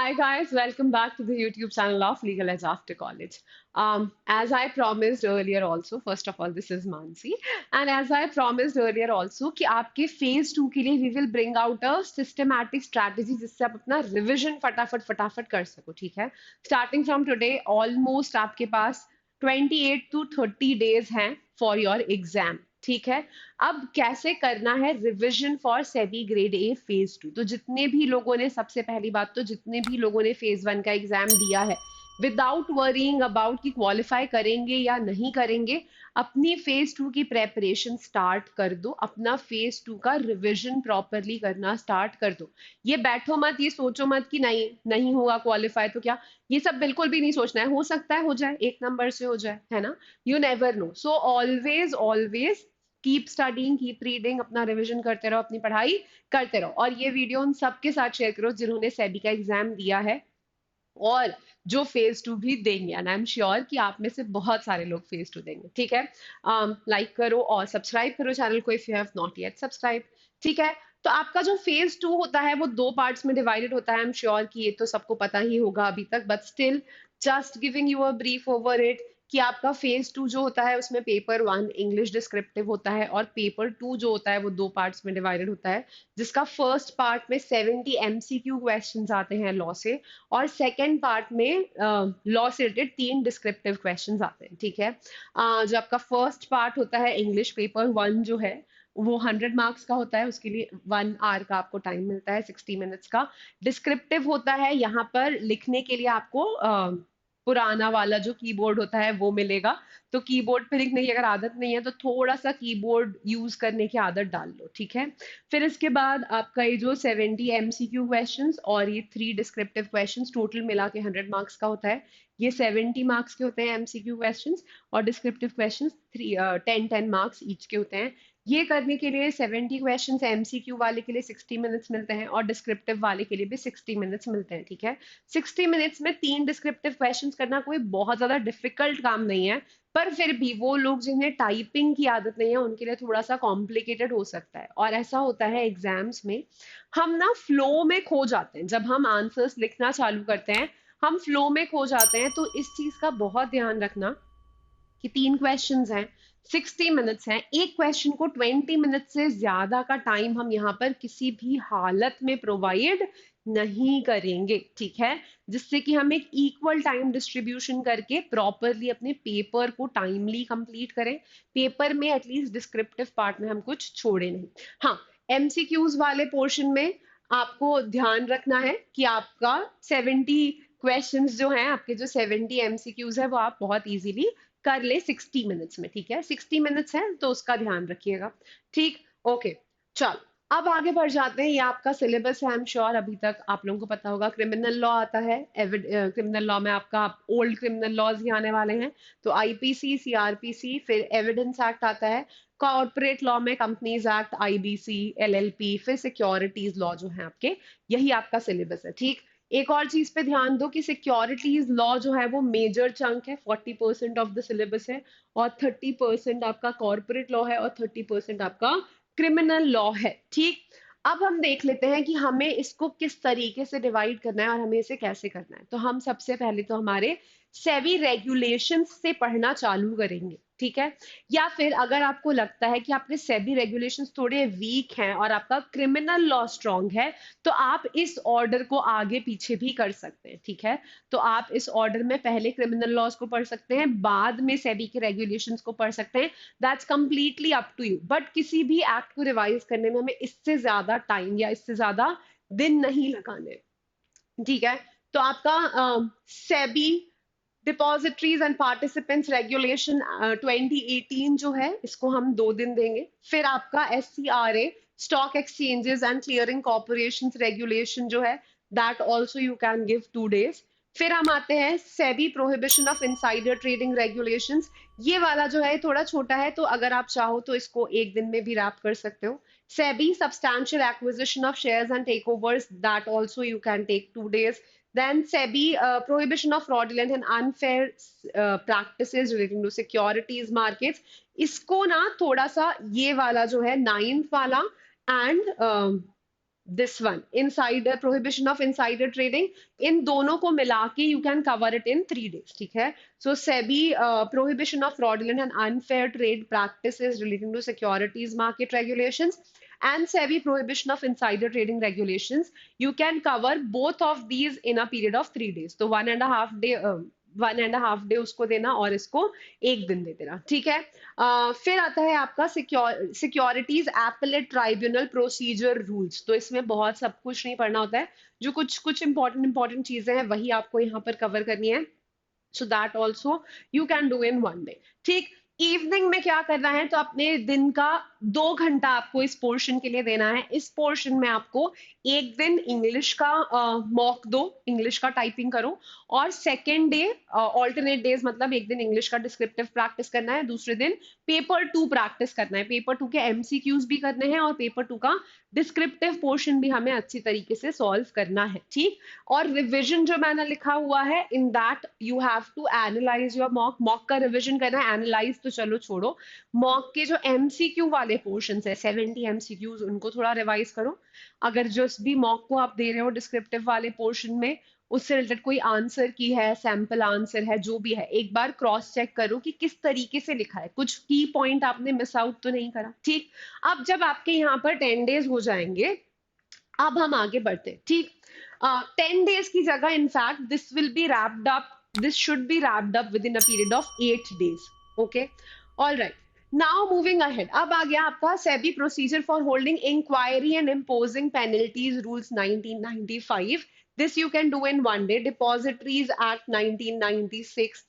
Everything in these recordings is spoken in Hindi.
Hi guys, welcome back to the YouTube channel of Legal Edge After College. As I promised earlier also, first of all, this is Mansi, and as I promised earlier also कि आपके phase 2 के लिए we will bring out a systematic strategy जिससे आप अपना revision फटाफट फटाफट कर सको, ठीक है? Starting from today, almost आपके पास 28 to 30 days हैं for your exam. ठीक है, अब कैसे करना है revision for SEBI grade A phase 2। तो जितने भी लोगों ने, सबसे पहली बात तो जितने भी लोगों ने फेज 1 का एग्जाम दिया है, विदाउट वरीइंग अबाउट कि क्वालिफाई करेंगे या नहीं करेंगे, अपनी फेज 2 की प्रेपरेशन स्टार्ट कर दो। अपना फेज 2 का रिवीजन प्रॉपरली करना स्टार्ट कर दो। ये बैठो मत, ये सोचो मत कि नहीं नहीं होगा क्वालिफाई तो क्या, ये सब बिल्कुल भी नहीं सोचना है। हो सकता है हो जाए, एक नंबर से हो जाए, है ना? You never know. So always always keep studying, keep reading, अपना रिवीजन करते रहो, अपनी पढ़ाई करते रहो। और ये वीडियो उन सबके साथ शेयर करो जिन्होंने सेबी का एग्जाम दिया है और जो फेज 2 भी देंगे। एंड आई एम श्योर कि आप में से बहुत सारे लोग फेज 2 देंगे। ठीक है, लाइक करो और सब्सक्राइब करो चैनल को if you have not yet subscribe. ठीक है, तो आपका जो फेज 2 होता है वो दो पार्ट्स में डिवाइडेड होता है। आई एम श्योर कि ये तो सबको पता ही होगा अभी तक, but still just giving you a brief over it कि आपका फेज 2 जो होता है उसमें पेपर 1 इंग्लिश डिस्क्रिप्टिव होता है और पेपर 2 जो होता है वो दो पार्ट्स में डिवाइडेड होता है, जिसका फर्स्ट पार्ट में 70 एमसीक्यू क्वेश्चंस आते हैं लॉ से, और सेकेंड पार्ट में लॉ से रिलेटेड तीन डिस्क्रिप्टिव क्वेश्चंस आते हैं। ठीक है, जो आपका फर्स्ट पार्ट होता है इंग्लिश पेपर 1 जो है वो 100 मार्क्स का होता है, उसके लिए 1 आवर का आपको टाइम मिलता है, 60 मिनट्स का। डिस्क्रिप्टिव होता है, यहाँ पर लिखने के लिए आपको पुराना वाला जो कीबोर्ड होता है वो मिलेगा। तो कीबोर्ड पे लिखने की अगर आदत नहीं है तो थोड़ा सा कीबोर्ड यूज करने की आदत डाल लो। ठीक है, फिर इसके बाद आपका ये जो 70 एमसीक्यू क्वेश्चंस और ये 3 डिस्क्रिप्टिव क्वेश्चंस टोटल मिला के 100 मार्क्स का होता है। ये 70 मार्क्स के होते हैं एमसीक्यू क्वेश्चंस, और डिस्क्रिप्टिव क्वेश्चंस 10-10 मार्क्स ईच के होते हैं। ये करने के लिए 70 क्वेश्चंस एमसीक्यू वाले के लिए 60 मिनट्स मिलते हैं और डिस्क्रिप्टिव वाले के लिए भी 60 मिनट्स मिलते हैं। ठीक है, 60 मिनट्स में 3 डिस्क्रिप्टिव क्वेश्चंस करना कोई बहुत ज्यादा डिफिकल्ट काम नहीं है, पर फिर भी वो लोग जिन्हें टाइपिंग की आदत नहीं है उनके लिए थोड़ा सा कॉम्प्लिकेटेड हो सकता है। और ऐसा होता है एग्जाम्स में, हम ना फ्लो में खो जाते हैं। जब हम आंसर्स लिखना चालू करते हैं हम फ्लो में खो जाते हैं। तो इस चीज का बहुत ध्यान रखना कि 3 क्वेश्चंस हैं, 60 मिनट्स हैं, एक क्वेश्चन को 20 मिनट से ज्यादा का टाइम हम यहाँ पर किसी भी हालत में प्रोवाइड नहीं करेंगे। ठीक है, जिससे कि हम एक इक्वल टाइम डिस्ट्रीब्यूशन करके प्रॉपरली अपने पेपर को टाइमली कंप्लीट करें। पेपर में एटलीस्ट डिस्क्रिप्टिव पार्ट में हम कुछ छोड़े नहीं। हाँ, एमसीक्यूज वाले पोर्शन में आपको ध्यान रखना है कि आपका 70 क्वेश्चंस जो हैं, आपके जो 70 एमसीक्यूज है वो आप बहुत इजीली कर ले 60 मिनट्स में। ठीक है, 60 मिनट्स है तो उसका ध्यान रखिएगा। ठीक, ओके, चल अब आगे बढ़ जाते हैं। ये आपका सिलेबस है, आई एम श्योर अभी तक आप लोगों को पता होगा। क्रिमिनल लॉ आता है, क्रिमिनल लॉ में आपका ओल्ड क्रिमिनल लॉज ही आने वाले हैं, तो आईपीसी, सीआरपीसी, फिर एविडेंस एक्ट आता है। कॉर्पोरेट लॉ में कंपनीज एक्ट, आईबीसी, एलएलपी, फिर सिक्योरिटीज लॉ जो है आपके, यही आपका सिलेबस है। ठीक, एक और चीज पे ध्यान दो कि सिक्योरिटीज लॉ जो है वो मेजर चंक है, 40% ऑफ द सिलेबस है, और 30% आपका कॉर्पोरेट लॉ है और 30% आपका क्रिमिनल लॉ है। ठीक, अब हम देख लेते हैं कि हमें इसको किस तरीके से डिवाइड करना है और हमें इसे कैसे करना है। तो हम सबसे पहले तो हमारे सेबी रेगुलेशंस से पढ़ना चालू करेंगे। ठीक है, या फिर अगर आपको लगता है कि आपके सेबी रेगुलेशंस थोड़े वीक हैं और आपका क्रिमिनल लॉ स्ट्रांग है, तो आप इस ऑर्डर को आगे पीछे भी कर सकते हैं। ठीक है, तो आप इस ऑर्डर में पहले क्रिमिनल लॉज को पढ़ सकते हैं, बाद में सेबी के रेगुलेशंस को पढ़ सकते हैं। That's completely up to you, but किसी भी एक्ट को रिवाइज करने में हमें इससे ज्यादा टाइम या इससे ज्यादा दिन नहीं लगाने। ठीक है, तो आपका SEBI depositories and participants regulation 2018 जो है इसको हम 2 दिन देंगे। फिर आपका SCRA, stock exchanges and clearing corporation regulation जो है, that also you can give 2 days। फिर हम आते हैं SEBI prohibition of insider trading regulations. ये वाला जो है थोड़ा छोटा है, तो अगर आप चाहो तो इसको एक दिन में भी रैप कर सकते हो। SEBI substantial acquisition of shares and take overs, that also you can take 2 days। Then SEBI prohibition of fraudulent and unfair practices relating to securities markets. इसको ना थोड़ा सा ये वाला जो है 9th वाला and this one insider, prohibition of insider trading, इन दोनों को मिला के you can cover it in 3 days, ठीक है। So SEBI prohibition of fraudulent and unfair trade practices relating to securities market regulations and SEBI prohibition of insider trading regulations. You can cover both of these in a period of 3 days. तो 1.5 day, 1.5 day उसको देना और इसको 1 दिन दे देना, ठीक है। फिर आता है आपका securities appellate tribunal procedure rules. तो इसमें बहुत सब कुछ नहीं पढ़ना होता है, जो कुछ कुछ इंपॉर्टेंट चीजें हैं वही आपको यहाँ पर कवर करनी है। So that also you can do in 1 day, ठीक। इवनिंग में क्या करना है, तो अपने दिन का 2 घंटा आपको इस पोर्शन के लिए देना है। इस पोर्शन में आपको एक दिन इंग्लिश का मॉक दो, इंग्लिश का टाइपिंग करो, और सेकेंड डे ऑल्टरनेट डेज, मतलब एक दिन इंग्लिश का डिस्क्रिप्टिव प्रैक्टिस करना है, दूसरे दिन पेपर 2 प्रैक्टिस करना है। पेपर 2 के एमसीक्यूज भी करने हैं और पेपर 2 का डिस्क्रिप्टिव पोर्शन भी हमें अच्छी तरीके से सॉल्व करना है, ठीक। और रिविजन जो मैंने लिखा हुआ है, in that you have to analyse your mock. Mock का रिविजन करना है, एनालाइज तो चलो छोड़ो, मॉक के जो एमसीक्यू वाले पोर्शन है 70 एमसीक्यूज, उनको थोड़ा रिवाइज करो। अगर जिस भी मॉक को आप दे रहे हो डिस्क्रिप्टिव वाले पोर्शन में उससे रिलेटेड कोई आंसर की है, सैंपल आंसर है, जो भी है, एक बार क्रॉस चेक करो कि किस तरीके से लिखा है, कुछ की पॉइंट आपने मिस आउट तो नहीं करा, ठीक। अब जब आपके यहाँ पर 10 days हो जाएंगे, अब हम आगे बढ़ते हैं, ठीक। 10 days की जगह in fact this will be wrapped up, this should be wrapped up within a period of 8 days, okay. All right, now moving ahead, अब आ गया आपका SEBI procedure for holding inquiry and imposing penalties rules 1995। This you can do in 1 day। Depositories act 1996,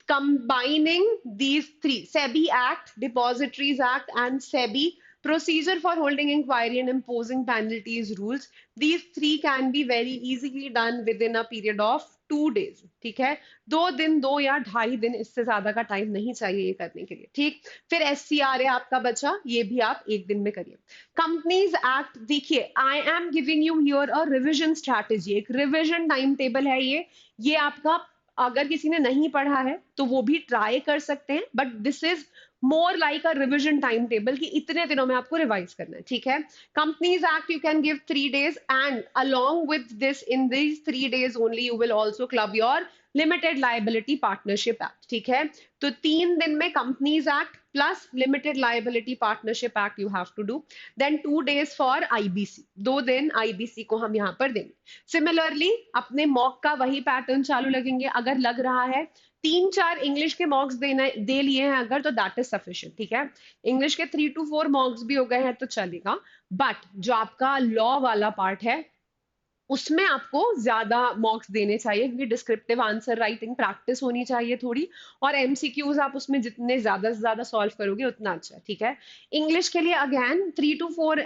combining these three, SEBI Act, Depositories Act, and SEBI Procedure for Holding Inquiry and Imposing Penalties rules, these three can be very easily done within a period of 2 days, ठीक है। 2 दिन, 2 या 2.5 दिन, इससे ज्यादा का टाइम नहीं चाहिए ये करने के लिए, ठीक। फिर SCRA आपका बचा, ये भी आप एक दिन में करिए। कंपनीज एक्ट, देखिए I am giving you here a revision strategy, एक रिविजन टाइम टेबल है ये आपका, अगर किसी ने नहीं पढ़ा है तो वो भी ट्राई कर सकते हैं, but this is more like a revision time table कि इतने दिनों में आपको रिवाइज करना है, ठीक है। Companies act you can give 3 days, and along with this in these 3 days only you will also club your limited liability partnership act, ठीक है। तो 3 दिन में companies act plus limited liability partnership act you have to do, then 2 days for IBC, 2 दिन आईबीसी को हम यहाँ पर देंगे। सिमिलरली अपने मॉक का वही पैटर्न चालू लगेंगे, अगर लग रहा है 3-4 इंग्लिश के मॉक्स देना दे लिए हैं अगर, तो दैट इज सफिशिएंट, ठीक है। इंग्लिश के 3 to 4 मॉक्स भी हो गए हैं तो चलेगा, बट जो आपका लॉ वाला पार्ट है उसमें आपको ज्यादा मॉक्स देने चाहिए, क्योंकि डिस्क्रिप्टिव आंसर राइटिंग प्रैक्टिस होनी चाहिए थोड़ी, और एमसीक्यूज आप उसमें जितने ज्यादा से ज्यादा सॉल्व करोगे उतना अच्छा, ठीक है। इंग्लिश के लिए again 3 to 4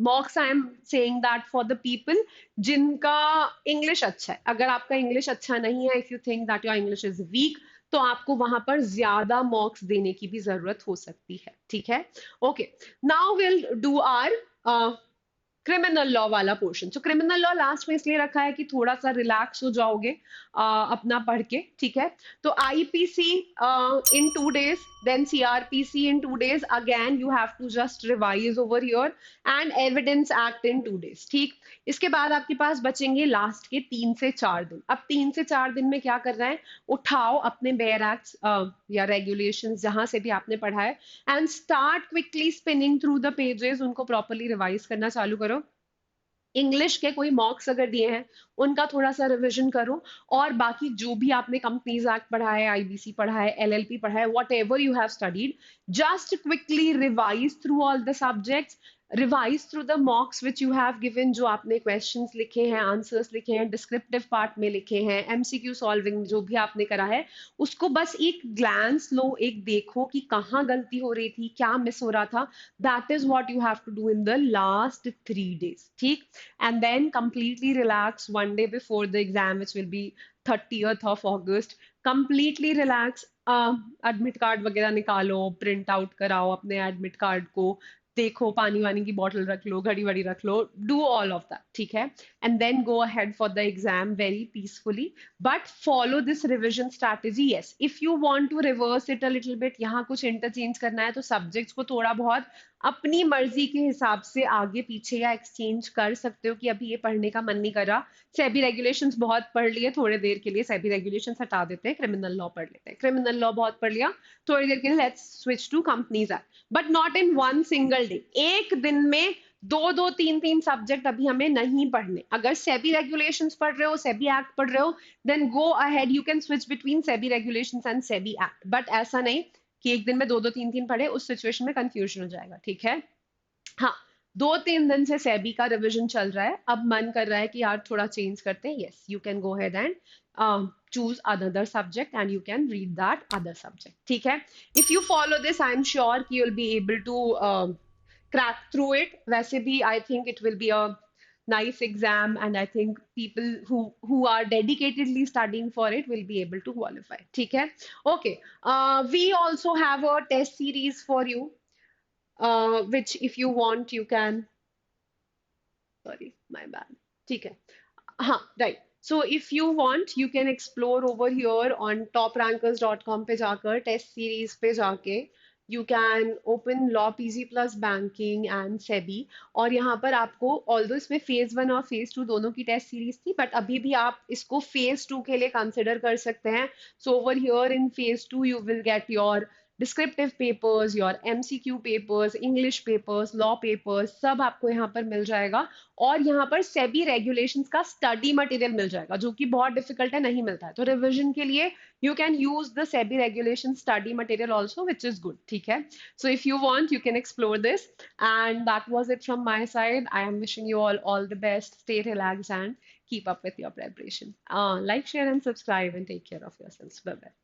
मॉक्स, I am saying that for the people जिनका इंग्लिश अच्छा है। अगर आपका इंग्लिश अच्छा नहीं है, if you think that your English is weak, तो आपको वहां पर ज्यादा मॉक्स देने की भी जरूरत हो सकती है, ठीक है। Okay, now will do our criminal law वाला पोर्शन। तो क्रिमिनल लॉ लास्ट में इसलिए रखा है कि थोड़ा सा रिलैक्स हो जाओगे अपना पढ़ के, ठीक है। तो IPC in 2 days, then CrPC in 2 days, again you have to just revise over here, and evidence act in 2 days, ठीक। इसके बाद आपके पास बचेंगे लास्ट के 3 से 4 दिन। अब 3 से 4 दिन में क्या करना है, उठाओ अपने बेयर एक्ट्स या रेगुलेशंस जहां से भी आपने पढ़ा है, and start quickly spinning through the pages, उनको प्रॉपरली रिवाइज करना चालू करो। इंग्लिश के कोई मॉक्स अगर दिए हैं उनका थोड़ा सा रिवीजन करो, और बाकी जो भी आपने कंपनीज एक्ट पढ़ा है, आईबीसी पढ़ा है, एलएलपी पढ़ा है, what ever you have studied, just quickly revise through all the subjects, revise through the मॉक्स which you have given, जो आपने क्वेश्चंस लिखे हैं, आंसर्स लिखे हैं, डिस्क्रिप्टिव पार्ट में लिखे हैं, एमसीक्यू सॉल्विंग जो भी आपने करा है, उसको बस एक ग्लैंस लो, एक देखो कि कहाँ गलती हो रही थी, क्या मिस हो रहा था। That is what you have to do in the last 3 days, ठीक। and then completely relax 1 day before the exam, which will be 30th of August. Completely relax, admit card वगैरह निकालो, प्रिंट आउट कराओ अपने एडमिट कार्ड को, देखो पानी वानी की बॉटल रख लो, घड़ी वड़ी रख लो, डू ऑल ऑफ दैट, ठीक है। And then go ahead for the exam very peacefully, but follow this revision strategy. Yes, if you want to reverse it a little bit, यहाँ कुछ इंटरचेंज करना है तो सब्जेक्ट्स को थोड़ा बहुत अपनी मर्जी के हिसाब से आगे पीछे या एक्सचेंज कर सकते हो कि अभी ये पढ़ने का मन नहीं कर रहा, सेबी रेगुलेशंस बहुत पढ़ लिए, थोड़ी देर के लिए सेबी रेगुलेशंस हटा देते हैं, क्रिमिनल लॉ पढ़ लेते हैं, क्रिमिनल लॉ बहुत पढ़ लिया, थोड़ी देर के लिए let's switch to companies act, but not in one single day. एक दिन में दो दो तीन तीन सब्जेक्ट अभी हमें नहीं पढ़ने। अगर सेबी रेगुलेशंस पढ़ रहे हो, सेबी एक्ट पढ़ रहे हो, then go ahead, you can switch between SEBI regulations and SEBI act, but ऐसा नहीं कि एक दिन में दो दो तीन तीन पढ़े, उस सिचुएशन में कंफ्यूजन हो जाएगा, ठीक है। हाँ, 2-3 दिन से सेबी का रिवीजन चल रहा है, अब मन कर रहा है कि यार थोड़ा चेंज करते हैं, yes you can go head and choose another subject and you can read that other subject, ठीक है। if you follow this I am sure कि you'll be able to crack through it। वैसे भी I think it will be a nice exam and I think people who are dedicatedly studying for it will be able to qualify, ठीक है। okay, we also have a test series for you, which if you want you can, sorry my bad, ठीक है। हाँ, right, so if you want you can explore over here on toprankers.com पे जाकर टेस्ट सीरीज पे जाके you can open law pg plus banking and sebi, और यहाँ पर आपको ऑल्दो इसमें फेज 1 और फेज 2 दोनों की टेस्ट सीरीज थी, बट अभी भी आप इसको फेज 2 के लिए कंसिडर कर सकते हैं। So over here in phase 2 you will get your descriptive papers, your MCQ papers, English papers, law papers, सब आपको यहाँ पर मिल जाएगा। और यहाँ पर सेबी रेगुलेशंस का स्टडी मटेरियल मिल जाएगा, जो कि बहुत डिफिकल्ट है, नहीं मिलता है, तो रिवीजन के लिए you can use the SEBI regulation study material also, which is good, ठीक है। So if you want you can explore this, and that was it from my side. I am wishing you all the best, stay relax and keep up with your preparation. Like, share, and subscribe, and take care of yourselves. Bye bye.